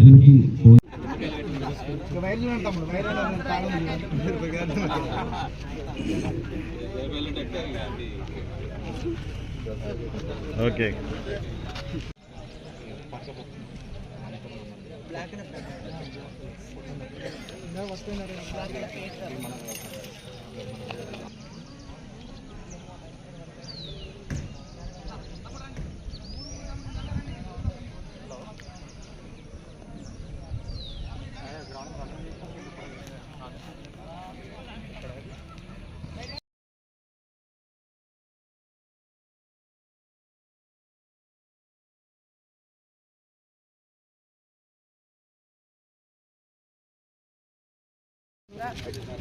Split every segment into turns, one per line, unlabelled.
ప్రజలకి phone
okay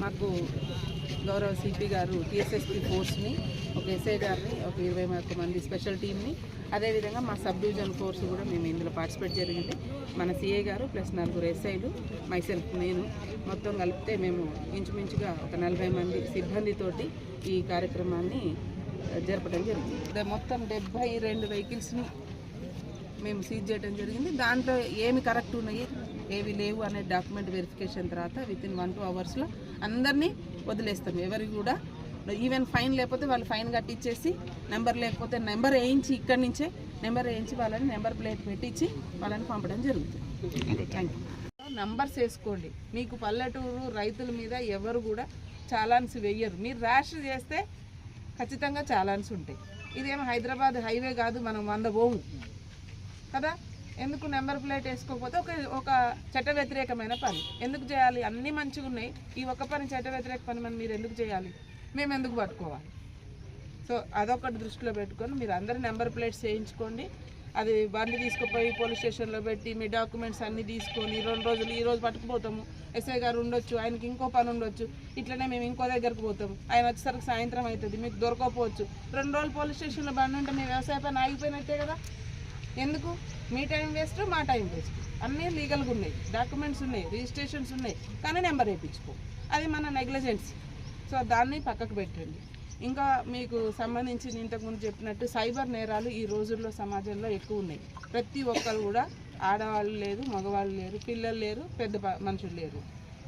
మాకు గౌరవ సిపి గారు టీఎస్ఎస్పీ ఫోర్స్ని, ఒక ఎస్ఐ గారిని, ఒక 21 మంది స్పెషల్ టీమ్ని, అదేవిధంగా మా సబ్ డివిజన్ ఫోర్స్ కూడా మేము ఇందులో పార్టిసిపేట్ జరిగింది. మన సిఐ గారు ప్లస్ 4 ఎస్ఐలు, మైసెల్ఫ్, నేను మొత్తం కలిపితే మేము ఇంచుమించుగా ఒక 40 మంది సిబ్బందితోటి ఈ కార్యక్రమాన్ని జరపడం జరిగింది. మొత్తం 72 వెహికల్స్ని మేము సీజ్ చేయడం జరిగింది. దాంట్లో ఏమి కరెక్ట్ ఉన్నాయి, ఏవి లేవు అనే డాక్యుమెంట్ వెరిఫికేషన్ తర్వాత వితిన్ 1-2 అవర్స్లో అందరినీ వదిలేస్తాం. ఎవరికి కూడా ఈవెన్ ఫైన్ లేకపోతే వాళ్ళు ఫైన్ కట్టించేసి, నెంబర్ లేకపోతే నెంబర్ వేయించి, ఇక్కడి నుంచే నెంబర్ వేయించి వాళ్ళని నెంబర్ ప్లేట్ పెట్టించి వాళ్ళని పంపడం జరుగుతుంది. Thank you. నంబర్స్ వేసుకోండి. మీకు పల్లెటూరు రైతుల మీద ఎవరు కూడా చాలాన్స్ వెయ్యరు. మీరు ర్యాష్ చేస్తే ఖచ్చితంగా చాలాన్స్ ఉంటాయి. ఇదేమో హైదరాబాద్ హైవే కాదు, మనం 100 పోము కదా. ఎందుకు నెంబర్ ప్లేట్ వేసుకోకపోతే ఒక చట్ట వ్యతిరేకమైన పని ఎందుకు చేయాలి? అన్నీ మంచిగా ఉన్నాయి, ఈ ఒక్క పని చట్ట వ్యతిరేక పని మనం మీరు ఎందుకు చేయాలి? మేము ఎందుకు పట్టుకోవాలి? సో అదొకటి దృష్టిలో పెట్టుకొని మీరు అందరి నెంబర్ ప్లేట్స్ వేయించుకోండి. అది బండి తీసుకుపోయి పోలీస్ స్టేషన్లో పెట్టి మీ డాక్యుమెంట్స్ అన్నీ తీసుకొని 2 రోజులు, ఈ రోజు పట్టుకుపోతాము, ఎస్ఐ గారు ఉండొచ్చు, ఆయనకి ఇంకో పని ఉండొచ్చు, ఇట్లనే మేము ఇంకో దగ్గరకు పోతాము, ఆయన వచ్చేసరికి సాయంత్రం అవుతుంది, మీకు దొరకకపోవచ్చు. 2 రోజులు పోలీస్ స్టేషన్లో బండి ఉంటే మీ వ్యవసాయ పని ఆగిపోయినట్టే కదా. ఎందుకు? మీ టైం వేస్ట్, మా టైం వేస్ట్. అన్నీ లీగల్గా ఉన్నాయి, డాక్యుమెంట్స్ ఉన్నాయి, రిజిస్ట్రేషన్స్ ఉన్నాయి, కానీ నెంబర్ వేయించుకో. అది మన నెగ్లిజెన్స్. సో దాన్ని పక్కకు పెట్టండి. ఇంకా మీకు సంబంధించి ఇంతకుముందు చెప్పినట్టు సైబర్ నేరాలు ఈ రోజుల్లో సమాజంలో ఎక్కువ ఉన్నాయి. ప్రతి ఒక్కరు కూడా, ఆడవాళ్ళు లేరు, మగవాళ్ళు లేరు, పిల్లలు లేరు, పెద్ద మనుషులు లేరు,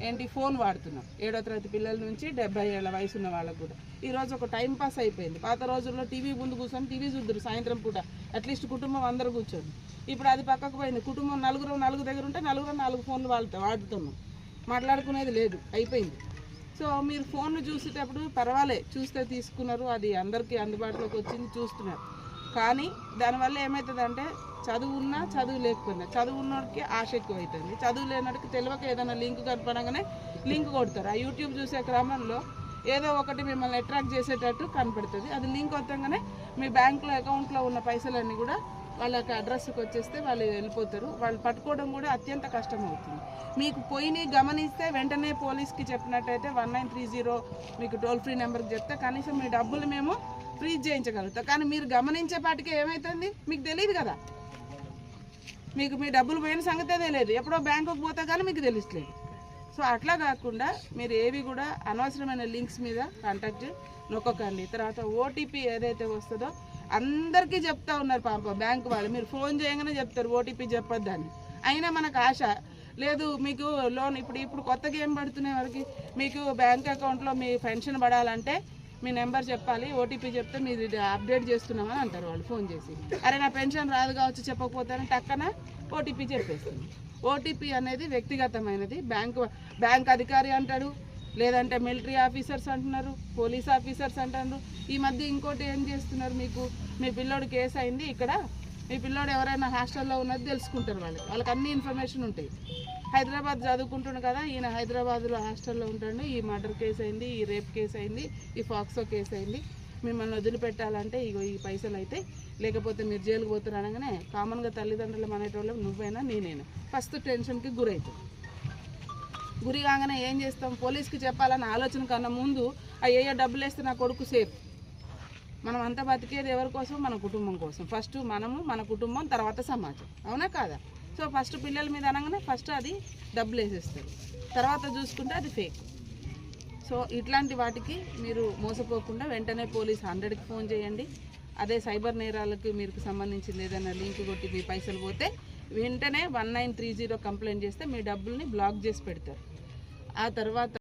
ఏంటి ఫోన్ వాడుతున్నాం. 7వ తరగతి పిల్లల నుంచి 70 ఏళ్ళ వయసు ఉన్న వాళ్ళకు కూడా ఈరోజు ఒక టైం పాస్ అయిపోయింది. పాత రోజుల్లో టీవీ ముందు కూర్చొని టీవీ చూద్దరు సాయంత్రం పూట, అట్లీస్ట్ కుటుంబం అందరూ కూర్చొని. ఇప్పుడు అది పక్కకు పోయింది. కుటుంబం నలుగురు దగ్గర ఉంటే 4 ఫోన్లు వాడుతున్నాం, మాట్లాడుకునేది లేదు, అయిపోయింది. సో మీరు ఫోన్లు చూసేటప్పుడు పర్వాలే, చూస్తే తీసుకున్నారు, అది అందరికీ అందుబాటులోకి వచ్చింది, చూస్తున్నారు. కానీ దానివల్ల ఏమవుతుందంటే చదువు ఉన్నా చదువు లేకపోయినా, చదువు ఉన్నోడికి ఆశ ఎక్కువ అవుతుంది, చదువు లేనోడికి తెలియక ఏదైనా లింక్ కనపడంగానే లింక్ కొడతారు. ఆ యూట్యూబ్ చూసే క్రమంలో ఏదో ఒకటి మిమ్మల్ని అట్రాక్ట్ చేసేటట్టు కనపడుతుంది. అది లింక్ వద్దంగానే మీ బ్యాంకులో అకౌంట్లో ఉన్న పైసలన్నీ కూడా వాళ్ళకి అడ్రస్కి వచ్చేస్తే వాళ్ళు వెళ్ళిపోతారు. వాళ్ళు పట్టుకోవడం కూడా అత్యంత కష్టం అవుతుంది. మీకు పోయిని గమనిస్తే వెంటనే పోలీస్కి చెప్పినట్టయితే 1930 మీకు టోల్ ఫ్రీ నెంబర్కి చెప్తే కనీసం మీ డబ్బులు మేము ఫ్రీజ్ చేయించగలుగుతాం. కానీ మీరు గమనించేపాటికి ఏమవుతుంది మీకు తెలియదు కదా. మీకు మీ డబ్బులు పోయిన సంగతే తెలియదు, ఎప్పుడో బ్యాంకుకి పోతే కానీ మీకు తెలుస్తలేదు. సో అట్లా కాకుండా మీరు ఏవి కూడా అనవసరమైన లింక్స్ మీద కాంటాక్ట్ నొక్కకండి. తర్వాత ఓటీపీ ఏదైతే వస్తుందో అందరికీ చెప్తా ఉన్నారు పాప బ్యాంకు వాళ్ళు, మీరు ఫోన్ చేయగానే చెప్తారు ఓటీపీ చెప్పొద్దని. అయినా మనకు ఆశ లేదు. మీకు లోన్ ఇప్పుడు కొత్తగా ఏం పడుతున్నాయి వాళ్ళకి, మీకు బ్యాంక్ అకౌంట్లో మీ పెన్షన్ పడాలంటే మీ నెంబర్ చెప్పాలి, ఓటీపీ చెప్తే మీరు అప్డేట్ చేస్తున్నామని అంటారు వాళ్ళు ఫోన్ చేసి. అరే నా పెన్షన్ రాదు కావచ్చు చెప్పకపోతే టక్కన ఓటీపీ చెప్పేస్తుంది. ఓటీపీ అనేది వ్యక్తిగతమైనది. బ్యాంక్ అధికారి అంటాడు, లేదంటే మిలిటరీ ఆఫీసర్స్ అంటున్నారు, పోలీస్ ఆఫీసర్స్ అంటున్నారు. ఈ మధ్య ఇంకోటి ఏం చేస్తున్నారు, మీ పిల్లోడు కేసు అయింది ఇక్కడ, మీ పిల్లోడు ఎవరైనా హాస్టల్లో ఉన్నది తెలుసుకుంటారు, వాళ్ళకి అన్ని ఇన్ఫర్మేషన్ ఉంటాయి. హైదరాబాద్ చదువుకుంటుండు కదా, ఈయన హైదరాబాద్లో హాస్టల్లో ఉంటాడు, ఈ మర్డర్ కేసు అయింది, ఈ రేప్ కేసు అయింది, ఈ ఫాక్సో కేసు అయింది, మిమ్మల్ని వదిలిపెట్టాలంటే ఇగో ఈ పైసలు అయితే, లేకపోతే మీరు జైలుకు పోతారు అనగానే కామన్గా తల్లిదండ్రులు అనేటోళ్ళం నువ్వైనా నేనైనా ఫస్ట్ టెన్షన్కి గురవుతాం. గురి కాగానే ఏం చేస్తాం, పోలీస్కి చెప్పాలన్న ఆలోచన కన్నా ముందు అయ్యో డబ్బులు వేస్తే నా కొడుకు సేఫ్. మనం అంతా బతికేది ఎవరి కోసం? మన కుటుంబం కోసం. ఫస్ట్ మనము, మన కుటుంబం, తర్వాత సమాజం, అవునా కాదా? సో ఫస్ట్ పిల్లల మీద అనగానే ఫస్ట్ అది డబ్బులు వేసేస్తారు, తర్వాత చూసుకుంటే అది ఫేక్. సో ఇట్లాంటి వాటికి మీరు మోసపోకుండా వెంటనే పోలీస్ 100కి ఫోన్ చేయండి. అదే సైబర్ నేరాలకు మీకు సంబంధించింది ఏదైనా లింక్ కొట్టి మీ పైసలు పోతే వెంటనే 1930 కంప్లైంట్ చేస్తే మీ డబ్బుల్ని బ్లాక్ చేసి పెడతారు. ఆ తర్వాత